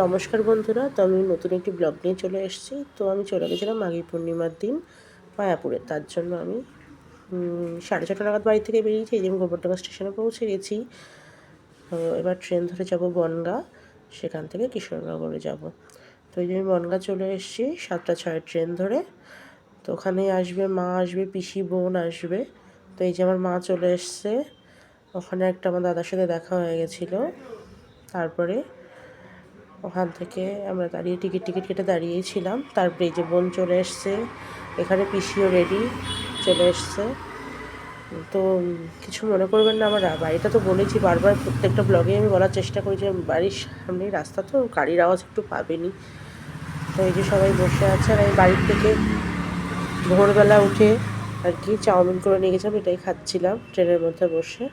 নমস্কার বন্ধুরা, তো আমি নতুন একটি ব্লগ নিয়ে চলে এসেছি। তো আমি চলে গেছিলাম মাঘী পূর্ণিমার দিন মায়াপুরে। তার জন্য আমি 6:30 নাগাদ বাড়ি থেকে বেরিয়েছি। এই যে আমি গোবরডাঙ্গা স্টেশনে পৌঁছে গেছি। তো এবার ট্রেন ধরে যাব বনগাঁ, সেখান থেকে কৃষ্ণনগরে যাব। তো এই যে আমি বনগাঁ চলে এসেছি 7:06 ট্রেন ধরে। তো ওখানে আসবে মা, আসবে পিসি, বোন আসবে। তো এই যে আমার মা চলে এসছে। ওখানে একটা আমার দাদার সাথে দেখা হয়ে গেছিলো। তারপরে ওখান থেকে আমরা দাঁড়িয়ে টিকিট কেটে দাঁড়িয়েই ছিলাম। তারপরে এই যে বোন চলে এসছে, এখানে পিসিও রেডি চলে এসছে। তো কিছু মনে করবেন না, আমার বাড়িটা তো বলেছি বারবার, প্রত্যেকটা ব্লগে আমি বলার চেষ্টা করি যে বাড়ির সামনেই রাস্তা, তো গাড়ির আওয়াজ একটু পাবেনি। তো এই যে সবাই বসে আছে, আর আমি বাড়ির থেকে ভোরবেলা উঠে আর কি চাউমিন করে নিয়ে গেছিলাম, এটাই খাচ্ছিলাম ট্রেনের মধ্যে বসে।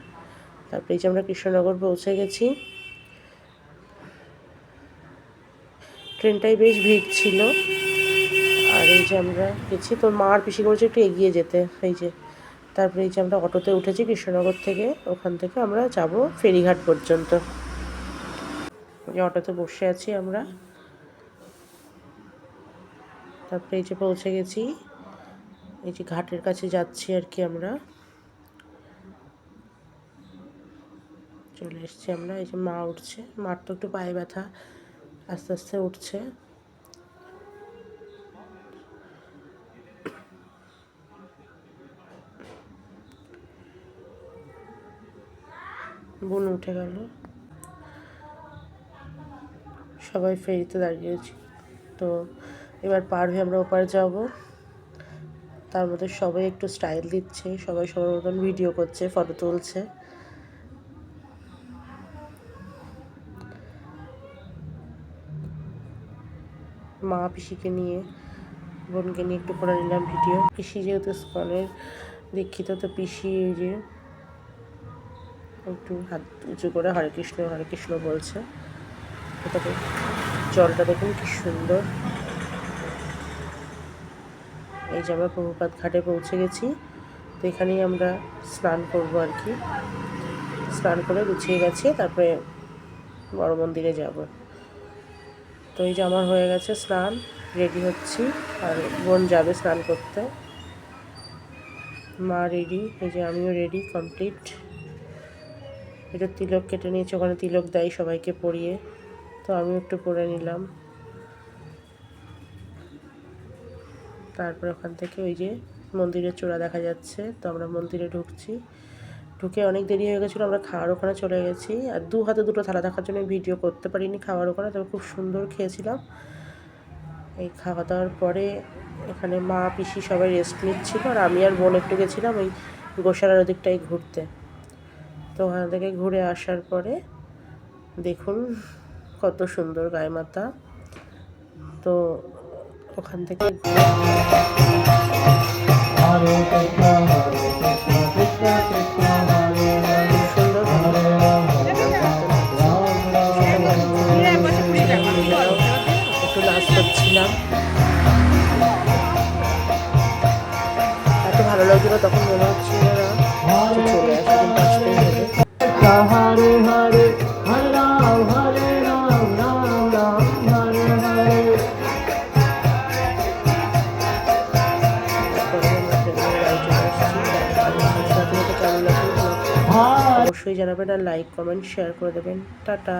তারপরে এই যে আমরা কৃষ্ণনগর পৌঁছে গেছি। ট্রেনটাই বেশ ভিড় ছিল। আর এই যে আমরা গেছি, তোর মা আর পিসি করেছে একটু এগিয়ে যেতে। এই যে তারপরে এই যে আমরা অটোতে উঠেছি কৃষ্ণনগর থেকে। ওখান থেকে আমরা যাব ফেরিঘাট পর্যন্ত। এই যে অটোতে বসে আছি আমরা। তারপরে এই যে পৌঁছে গেছি, এই যে ঘাটের কাছে যাচ্ছি আর কি, আমরা চলে এসেছি আমরা। এই যে মা উঠছে, মার তো একটু পায়ে ব্যথা, আস্তে আস্তে উঠছে। বোন উঠে গেল, সবাই ফেরিতে দাঁড়িয়েছি। তো এবার পার হয়ে আমরা ওপারে যাব। তার মধ্যে সবাই একটু স্টাইল দিচ্ছে, সবাই সবার মতন ভিডিও করছে, ফটো তুলছে। মা পিসিকে নিয়ে, বোনকে নিয়ে একটু করে নিলাম ভিডিও। পিসি যেহেতু স্কনের দীক্ষিত, তো পিসি এই যে একটু হাত উঁচু করে হরে কৃষ্ণ বলছে। এটাকে জলটা দেখুন কি সুন্দর। এই যে আমরা প্রভুপাদ ঘাটে পৌঁছে গেছি। তো এখানেই আমরা স্নান করবো আর কি। স্নান করে গুছিয়ে গেছি, তারপরে বড় মন্দিরে যাব। তো এই যে আমার হয়ে গেছে স্নান, রেডি হচ্ছি। আর বোন যাবে স্নান করতে। মা রেডি, এই যে আমিও রেডি কমপ্লিট। এটা তিলক কেটে নিয়েছি, ওখানে তিলক দেয় সবাইকে পরিয়ে, তো আমিও একটু পরে নিলাম। তারপর ওখান থেকে ওই যে মন্দিরের চূড়া দেখা যাচ্ছে, তো আমরা মন্দিরে ঢুকছি। ঢুকে অনেক দেরি হয়ে গেছিলো, আমরা খাওয়ার ওখানে চলে গেছি। আর দু হাতে দুটো থালা দেখার জন্য ভিডিও করতে পারিনি খাওয়ার ওখানে, তবে খুব সুন্দর খেয়েছিলাম। এই খাওয়া দাওয়ার পরে এখানে মা পিসি সবাই রেস্ট নিচ্ছিল, আর আমি আর বোন একটু গেছিলাম ওই গোশালার ওদিকটাই ঘুরতে। তো ওখান থেকে ঘুরে আসার পরে দেখুন কত সুন্দর গায়ে মাতা। তো ওখান থেকে একটু নাচ করছিলাম, এত ভালো লাগছিল তখন, মনে হচ্ছিল না চলে আসা, কিন্তু আসতেই হবে। হরে হরে হরে রাম হরে রাম রাম রাম হরে হরে। অবশ্যই জানাবেন, আর লাইক কমেন্ট শেয়ার করে দেবেন। টাটা।